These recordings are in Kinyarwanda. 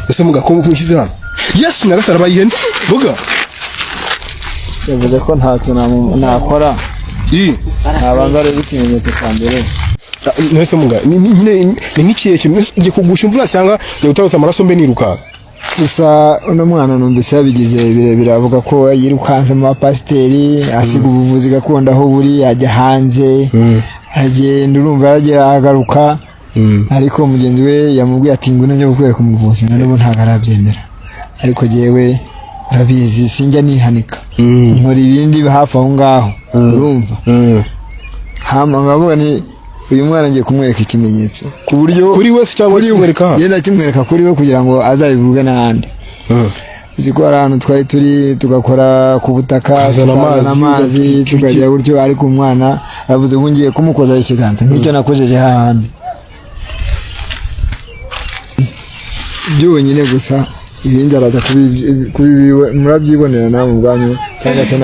ese mugakomba kumukize hano yes Nyagasani abayihene vuga yavuze ko ntacyo nakora abanza rero ikimenyetso cya mbere nese muga nyine ni nk'ikiye ngiye kugusha imvura cyangwa yutawutsa amaraso mbe niruka gusa uno mwana numvise yabigize birebire avuga ko yirukanze mu bapasiteri asiga ubuvuzi gakondo aho buri ajya hanze agenda urumva yaragera agaruka ariko mugenzi we yamubwiye ati ngwino njye kukwereka umuvuzi none ntabwo arabyemera ariko jewe urabizi sinjya nihanika nkora ibindi hafi aho ngaho urumva hama ngavuga ni uyu mwana ngiye kumwereka ikimenyetso ku buryo kuri wese cyangwa kimwereka yenda kimwereka kuri we kugira ngo azabivuge n'ahandi ziko ari ahantu twari turi tugakora ku butaka kazana amazi tukagira gutyo ariko umwana aravuze ngo ngiye kumukoza ikiganza nk'icyo nakojeje hahandi byonyine gusa ibindi araza murabyibonera namwe ubwanyu cyangwa se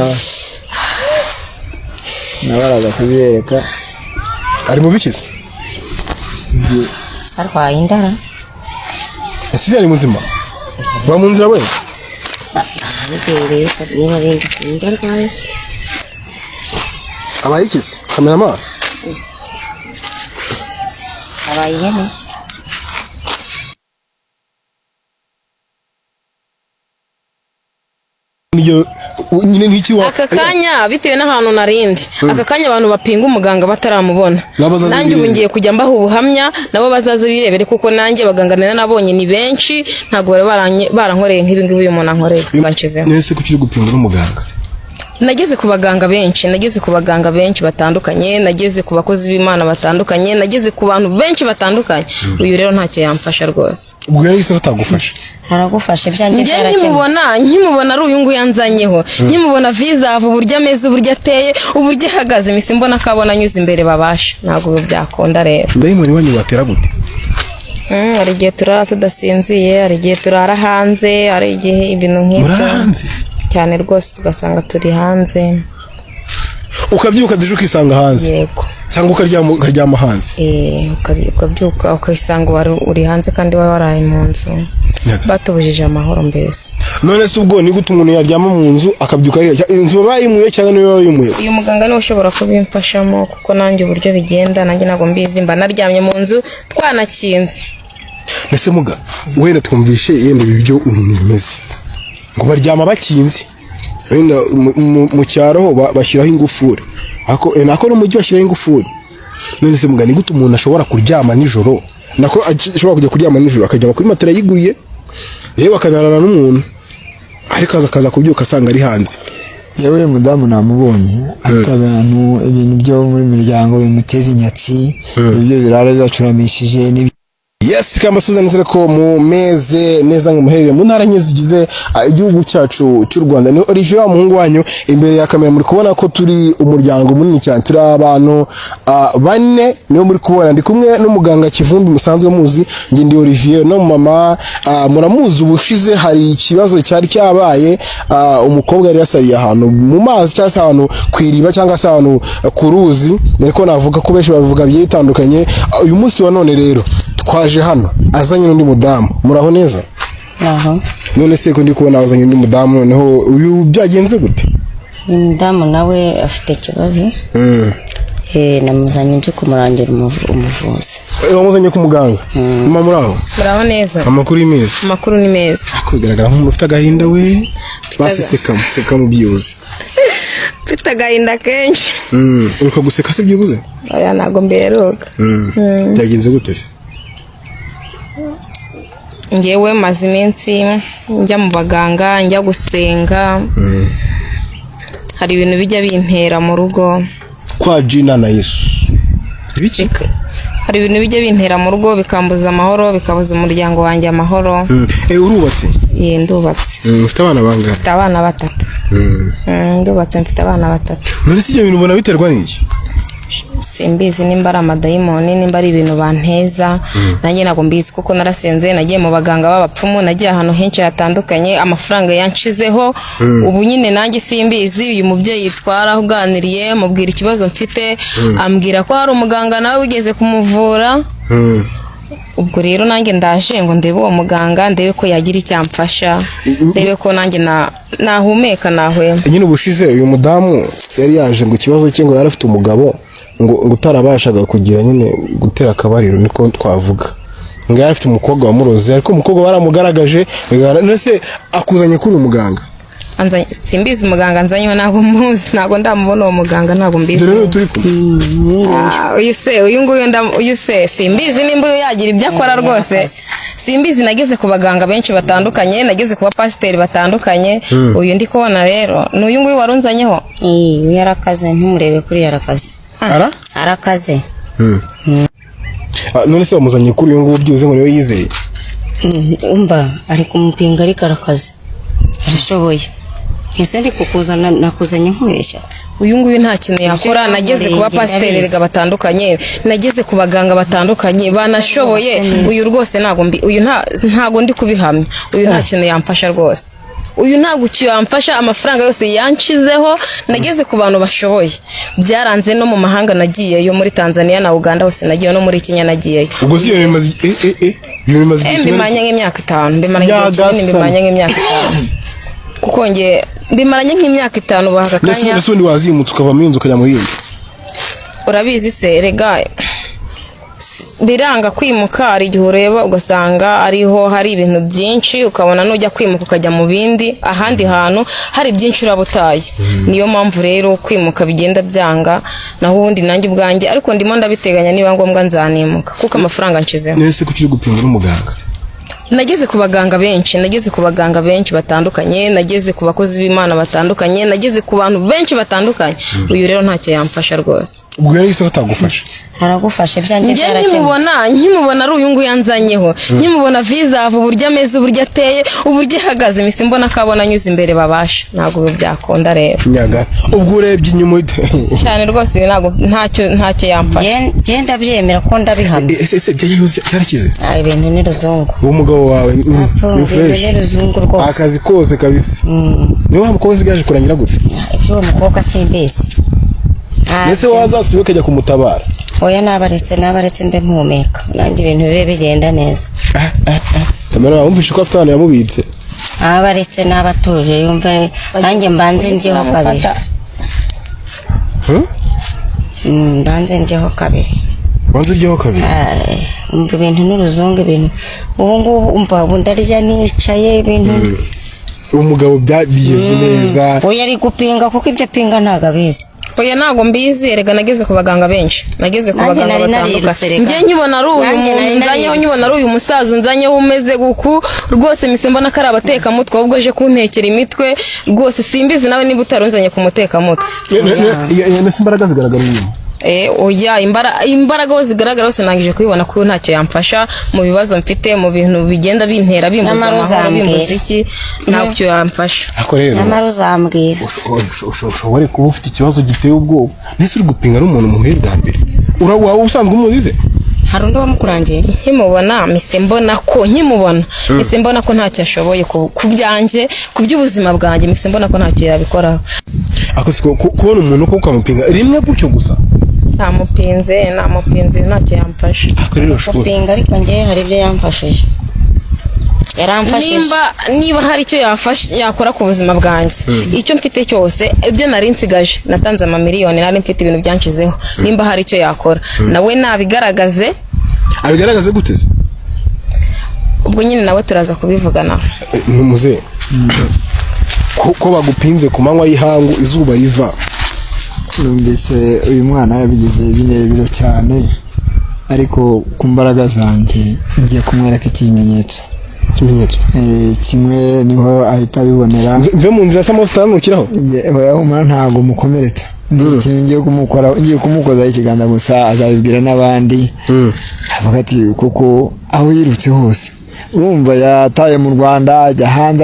nabaraza kubereka ari mu bikize sarwaye indara ese ari muzima ba mu nzira we bigere kabina rindi indara kwese abayikize kamerama abayihene niyo nyine nk'iki wa akakanya bitewe n'ahantu narindi akakanya abantu bapinga umuganga bataramubona nanjye ubu ngiye kujya mbaho ubuhamya nabo bazaze birebere kuko nanjye baganganira nabonye ni benshi ntago bari barankoreye nk'ibi ngibi uyu muntu ankoreye banshizeho nese ko kiri gupinga n'umuganga nageze ku baganga benshi batandukanye nageze ku bakozi b'Imana batandukanye nageze ku bantu benshi batandukanye uyu rero ntacyo yamfasha rwose ubwo yari se utagufasha haragufashe byanjye nkimubona ari uyu nguyu yanzanyeho nkimubona visa uburyo ameze uburyo ateye uburyo ahagaze misi mbona kabona anyuze imbere babasha ntabwo byakunda rero ndayimoni wanyu watera gute hari igihe turara tudasinziye hari igihe turara hanze hari igihe ibintu nk'ibyo cyane rwose tugasanga turi hanze ukabyuka dije ukisanga hanze yego cyangwa ukaryama hanze ukabyuka ukisanga uri hanze kandi waraye mu nzu batubujije amahoro mbese none se ubwo ni gute umuntu yaryama mu nzu akabyuka ari inzu bayimuye cyangwa niwe bayimuye uyu muganga niwe ushobora kubimfashamo kuko nanjye uburyo bigenda nanjye ntabwo mbizi mba naryamye mu nzu twanakinze mbese muga wenda twumvishe yenda ibyo bimeze ngo baryama bakinze wenda mu cyaro bashyiraho ingufuri nako no mujyi bashyiraho ingufuri none se muga ni gute umuntu ashobora kuryama nijoro nako ashobora kujya kuryama nijoro akajya kuri matera yiguye yewe akanarana n'umuntu ariko akaza kubyuka asanga ari hanze yewe mudamu namubonye atabantu ibintu byo muri miryango bimuteza inyatsi ibyo birara bibacuramishije yes kamasuza nizere ko mu meze neza ngumuherere mu ntara nke zigize igihugu cyacu cy'u Rwanda ni Olivier wa muhungu wanyu imbere ya kamera muri kubona ko turi umuryango munini cyane turi abantu bane niyo muri kubona ndi kumwe n'umuganga Kivumbi musanzwe muzi nge ndi Olivier no mama muramuzi ubushize hari ikibazo cyari cyabaye umukobwa yari yasariye ahantu mu mazi cyangwa se ahantu kwiriba cyangwa se ahantu ku ruzi ariko navuga ko benshi bavuga byitandukanye uyu munsi wa none rero twaje hano azanye n'undi mudamu muraho neza none se ko ndi kubona azanye n'undi mudamu noneho uyu byagenze gute umudamu nawe afite ikibazo namuzanye nje kumurangira umuvuzi wamuzanye ku muganga mama muraho neza amakuru meza amakuru ni meza kugaragara nk'umuntu ufite agahinda we baseseka mu byuzi mfite agahinda kenshi uruka guseka se byibuze aya ntago mberuka byagenze gute se ngewe maze iminsi njya mu baganga njya gusenga hari ibintu bijya bintera mu rugo kwa Jina na Yesu ibiki hari ibintu bijya bintera mu rugo bikambuza amahoro bikabuza umuryango wanjye amahoro urubatse ndubatse ufite abana bangahe mfite abana batatu ndubatse mfite abana batatu none si ibyo bintu ubona biterwa n'iki simbizi nimba ari amadayimoni nimba ari ibintu banteza nanjye ntabwo mbizi kuko narasenze nagiye mu baganga b'abapfumu nagiye ahantu henshi hatandukanye amafaranga yanshizeho ubu nyine nanjye simbizi uyu mubyeyi twarahuganiriye mubwira ikibazo mfite ambwira ko hari umuganga nawe wigeze kumuvura ubwo rero nanjye ndaje ngo ndebe uwo muganga ndebe ko yagira icyamfasha ndebe ko nanjye nahumeka nahwema. nyine ubushize uyu mudamu yari yaje ngo ikibazo cye ngo yari afite umugabo ngo utarabashaga kugira nyine gutera akabariro niko twavuga ngo yari afite umukobwa wamuroze ariko umukobwa baramugaragaje nese akuzanye kuri umuganga simbizi muganga nzanyeho ntabwo muzi ntabwo ndamubona uwo muganga ntabwo mbizi. uyu se simbizi nimba yagira ibyo akora rwose simbizi. nageze ku baganga benshi batandukanye nageze ku bapasiteri batandukanye uyu ndi kubona rero ni uyu nguyu warunzanyeho. uyu yarakaze ntumurebe kuri yarakaze arakaze. none se wamuzanye kuri uyu nguyu byibuze ngo niwe yizeye umva ari kumupinga ariko arakaze arashoboye. ese ndi kukuzana nakuzanye nkubeshya. uyu nguyu nta kintu yakora. nageze ku bapasiteri batandukanye nageze ku baganga batandukanye banashoboye. uyu rwose ntago ndi kubihamya. uyu nta kintu yamfasha rwose. uyu ntabwo yamfasha. amafaranga yose yanshizeho nageze ku bantu bashoboye byaranze no mu mahanga nagiyeyo muri Tanzania na Uganda hose nagiye no muri Kenya nagiyeyo. ubwo si bimaze mbimanye nk'imyaka 5 mbimanye nk'imyaka 5 kuko nge bimaranye nk'imyaka 5 bahaka kanya. nese undi wazimutse ukava mu inzu ukajya mu yindi. urabizi se rega biranga kwimuka. hari igihe ureba ugasanga ariho hari ibintu byinshi ukabona nujya kwimuka ukajya mu bindi ahandi hantu hari byinshi urabutaye. niyo mpamvu rero kwimuka bigenda byanga naho ubundi nanjye ubwanjye ariko ndimo ndabiteganya niba ngombwa nzanimuka kuko amafaranga nshizeho. nese kuki uri gupinga n'umuganga? nageze ku baganga benshi batandukanye nageze ku bakozi b'Imana batandukanye nageze ku bantu benshi batandukanye. uyu rero ntacyo yamfasha rwose. ubwo yari se utagufasha aragufashe byanjye byarakemutse. nkimubona ari uyu nguyu yanzanyeho nkimubona visa uburyo ameze uburyo ateye uburyo ahagaze mise mbona ko abona anyuze imbere babasha ntabwo byakunda rero. nyaga ubwo urebye inyuma cyane rwose uyu ntabwo ntacyo yamfasha. genda byemera ko ndabihamya. ese byarakize ibintu ni ruzungu. uwo mugabo wawe ni fresh akazi kose kabisa. niwe wa mukobwa usigaje kurangira gute? ibyo umukobwa simbizi. nese wazasubiye ukajya kumutabara? oya nabaretse mbe mpumeka nanjye ibintu bibe bigenda neza. tamara wumvishe ko afite abantu yamubitse? abaretse n'abatuje yumve nanjye mbanze njyeho kabiri. mbanze njyeho kabiri. umva ibintu n'uruzungu ibintu ubu ngubu umva ndarya nicaye ibintu. umugabo byagize neza. oya ari gupinga kuko ibyo apinga ntago abizi. oya ntago mbizi. erega nageze ku baganga benshi nageze ku baganga batandukanye. njye nkibona ari uyu muntu nzanyeho nkibona ari uyu musaza nzanyeho umeze guku rwose mise mbona ko ari abatekamutwe ahubwo aje kuntekera imitwe rwose simbizi nawe niba utarunzanye ku mutekamutwe. nese imbaraga zigaragara inyuma? oya imbaraga ho zigaragara hose nangije kubibona ko ntacyo yamfasha mu bibazo mfite mu bintu bigenda bintera bimbuza amahoro bimbuza iki ntacyo yamfasha. nyamara uzambwira ushobora kuba ufite ikibazo giteye ubwoba. nese uri gupinga n'umuntu muhuye bwa mbere waba usanzwe umuzize? hari undi wamukurangiye? nkimubona mise mbona ko ntacyo ashoboye ku byanjye ku by'ubuzima bwanjye mise mbona ko ntacyo yabikoraho. kubona umuntu ko ukamupinga rimwe gutyo gusa? namupinze ntacyo yamfasha. gupinga ariko njye hari ibyo yamfashije yaramfashije. niba hari icyo yakora ku buzima bwanjye icyo mfite cyose ibyo nari nsigaje natanze amamiliyoni nari mfite ibintu byanshizeho nimba hari icyo yakora nawe nabigaragaze. abigaragaze gute? ubwo nyine nawe turaza kubivugana. muze ko bagupinze ku manywa y'ihangu izuba riva. numvise uyu mwana yabigize birebire cyane ariko ku mbaraga zanjye ngiye kumwereka ikimenyetso. kimwe niho ahita abibonera. mve mu nzira s'amaso utanukiraho? oya ntabwo mukomeretsa. ikintu ngiye kumukozaho ikiganza gusa azabibwira n'abandi. avuga ati kuko aho yirutse hose urumva yataye mu Rwanda ajya hanze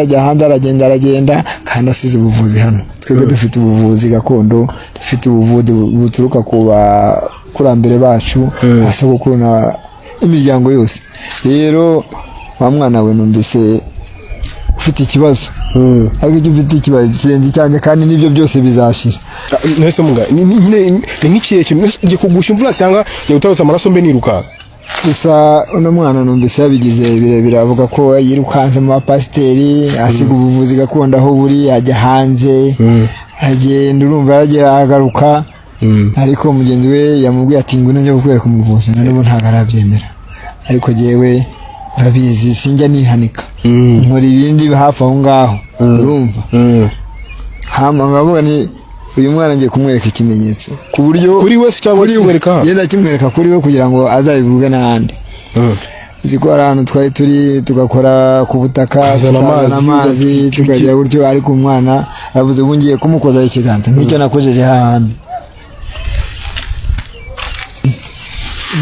aragenda kandi asize ubuvuzi hano. twebwe dufite ubuvuzi gakondo dufite ubuvuzi buturuka ku bakurambere bacu asogokuru na imiryango yose. rero wa mwana we numvise ufite ikibazo ariko icyo ufite ikibazo kirenze cyane kandi n'ibyo byose bizashira. nese muga ni nk'ikihe kintu ngiye kugusha imvura cyangwa utarutse amaraso mbe niruka? gusa uno mwana numvise yabigize birebire avuga ko yirukanse mu bapasiteri asiga ubuvuzi gakondo aho buri ajya hanze agenda urumva aragera agaruka ariko mugenzi we yamubwiye ati ngwino njye kukwereka umuvuzi na n'ubu ntabwo arabyemera ariko jewe urabizi sinjya nihanika nkora ibindi hafi aho ngaho urumva hama ngavuga ni uyu mwana ngiye kumwereka ikimenyetso ku buryo kuri we cyangwa kimwereka yenda kimwereka kuri we kugira ngo azabivuge n'ahandi ziko hari ahantu twari turi tugakora ku butaka tukazana amazi tukagira gutyo ariko umwana aravuze ubu ngiye kumukozaho ikiganza nk'icyo nakojeje hahandi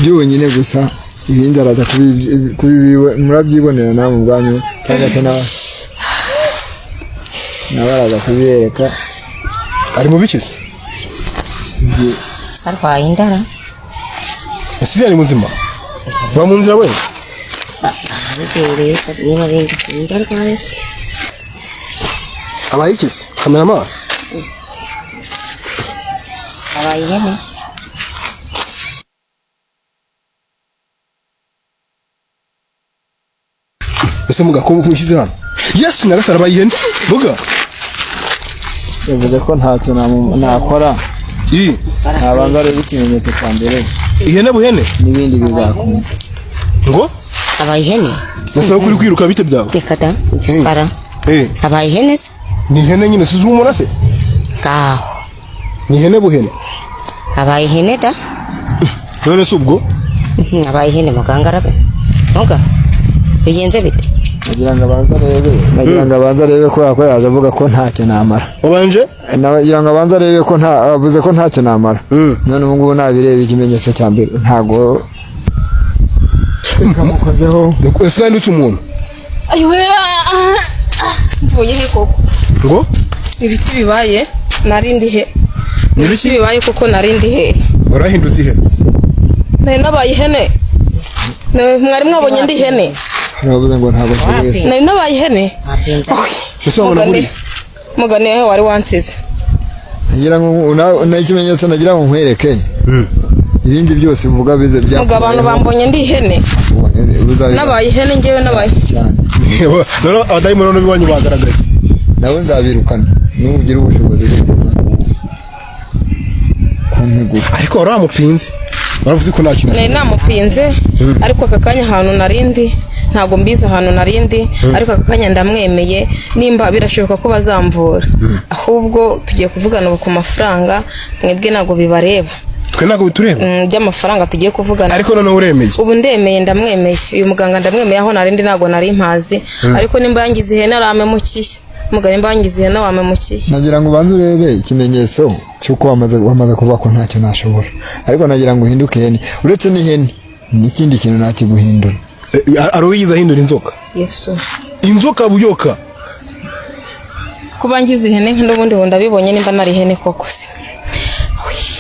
byonyine gusa ibindi araza kubibiwe murabyibonera nawe mu bwanyu cyangwa se nawe araza kubibereka ari mu bikize sarwaye indara ese ari muzima ba mu nzira we abigereye niba rindi indara rwese abaye ikize kameramani abaye ihene ese mugakobwa kumushyize hano yes nagasara abaye ihene vuga yavuze ko ntacyo nakora ntabanza areba ikimenyetso cya mbere ihene buhene n'ibindi bizakomeza ngo abaye ihene nasaba kuri kwiruka bite byawe reka da gisara abaye ihene se ni ihene nyine si z'umura se gaho ni ihene buhene abaye ihene da none se ubwo abaye ihene muganga arabe ntuga bigenze bite nagira ngo abanza arebe ko yaza avuga ko ntacyo namara wabanje nagira ngo abanza arebe ko avuze ko ntacyo namara none ubu ngubu nabireba ikimenyetso cya mbere ntago kamukozeho ese kandi uca umuntu ayiwe mvuye he koko ngo ibiki bibaye narindi he ibiki bibaye koko narindi he warahindutse ihene nari nabaye ihene mwari mwabonye ndi ihene navuze ngo ntabwo cyose nari nabaye ihene ese wabona buri mugane wari wansize nagira ngo ikimenyetso nagira ngo nkwereke ibindi byose uvuga bize bya muga abantu bambonye ndi ihene nabaye ihene ngewe nabaye cyane none abadayimoni bibanyu bagaragaye nawe nzabirukana nugira ubushobozi bwo kuntegura ariko waramupinze baravuze ko nta kintu nari namupinze ariko aka kanya ahantu narindi ntago mbizi ahantu narindi ariko aka kanya ndamwemeye nimba birashoboka ko bazamvura ahubwo tugiye kuvugana ubu ku mafaranga mwebwe ntago bibareba twe ntago bitureba by'amafaranga tugiye kuvugana ariko none uremeye ubu ndemeye ndamwemeye uyu muganga ndamwemeye aho narindi ntago nari mpazi ariko nimba yangize ihene aramemukiye muganga nimba yangize ihene wamemukiye nagira ngo ubanze urebe ikimenyetso cy'uko wamaze kuvuga ko ntacyo nashobora ariko nagira ngo uhinduke ihene uretse n'ihene n'ikindi kintu nakiguhindura ari uwigize ahindura inzoka yesu inzoka buyoka kuba ngize ihene n'ubundi ndabibonye nimba nari ihene koko se